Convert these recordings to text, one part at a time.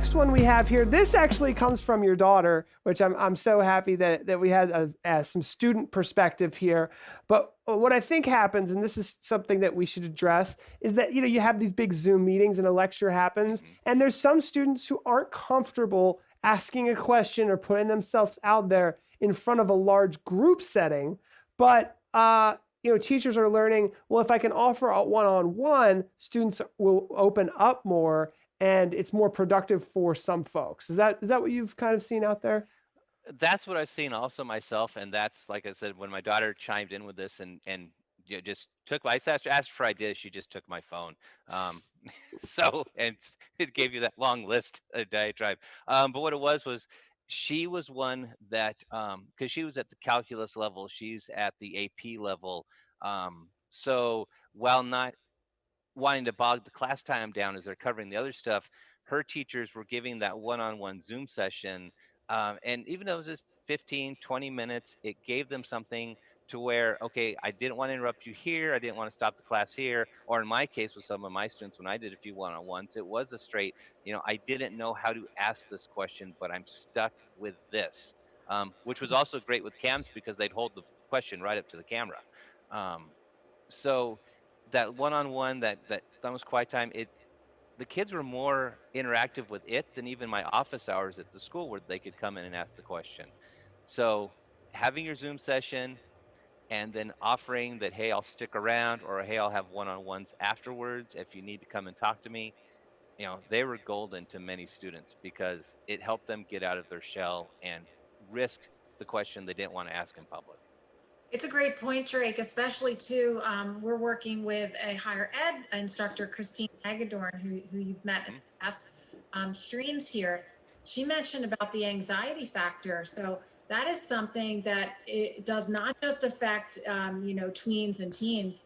next one we have here, this actually comes from your daughter, which I'm so happy that we had some student perspective here. But what I think happens, and this is something that we should address, is that you have these big Zoom meetings and a lecture happens, and there's some students who aren't comfortable asking a question or putting themselves out there in front of a large group setting. But teachers are learning, well, if I can offer a one-on-one, students will open up more and it's more productive for some folks. Is that what you've kind of seen out there? That's what I've seen also myself, and that's like I said when my daughter chimed in with this and just took my asked for ideas, she just took my phone. Um, so and it gave you that long list, a diatribe. But what it was she was one that because she was at the calculus level, she's at the AP level. So while not wanting to bog the class time down as they're covering the other stuff, her teachers were giving that one-on-one Zoom session. And even though it was just 15, 20 minutes, it gave them something to where, okay, I didn't want to interrupt you here. I didn't want to stop the class here. Or in my case with some of my students, when I did a few one-on-ones, it was a straight, I didn't know how to ask this question, but I'm stuck with this, which was also great with cams because they'd hold the question right up to the camera. Um, so that one-on-one, that almost quiet time, the kids were more interactive with it than even my office hours at the school where they could come in and ask the question. So having your Zoom session and then offering that, hey, I'll stick around, or hey, I'll have one-on-ones afterwards if you need to come and talk to me, they were golden to many students because it helped them get out of their shell and risk the question they didn't want to ask in public. It's a great point, Drake, especially too. We're working with a higher ed instructor, Christine Hagedorn, who you've met in past streams here. She mentioned about the anxiety factor. So that is something that it does not just affect, tweens and teens,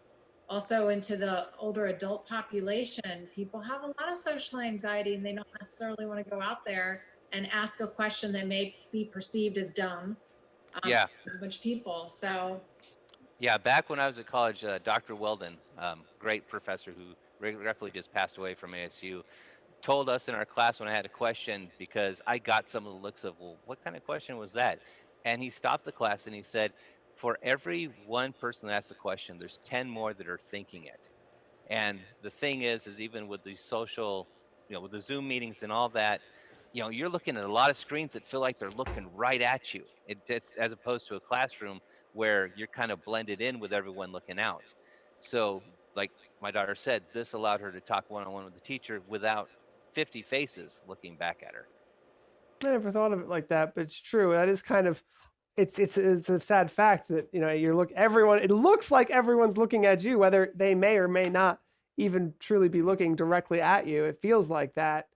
also into the older adult population. People have a lot of social anxiety and they don't necessarily want to go out there and ask a question that may be perceived as dumb. Yeah. A bunch of people. So Yeah, back when I was at college, Dr. Weldon, great professor who regretfully just passed away from ASU, told us in our class when I had a question, because I got some of the looks of, well, what kind of question was that? And he stopped the class and he said, for every one person that asks a question, there's 10 more that are thinking it. And the thing is even with these social, with the Zoom meetings and all that, you're looking at a lot of screens that feel like they're looking right at you. It's as opposed to a classroom where you're kind of blended in with everyone looking out. So, like my daughter said, this allowed her to talk one-on-one with the teacher without 50 faces looking back at her. I never thought of it like that, but it's true. That is kind of it's a sad fact that it looks like everyone's looking at you, whether they may or may not even truly be looking directly at you. It feels like that.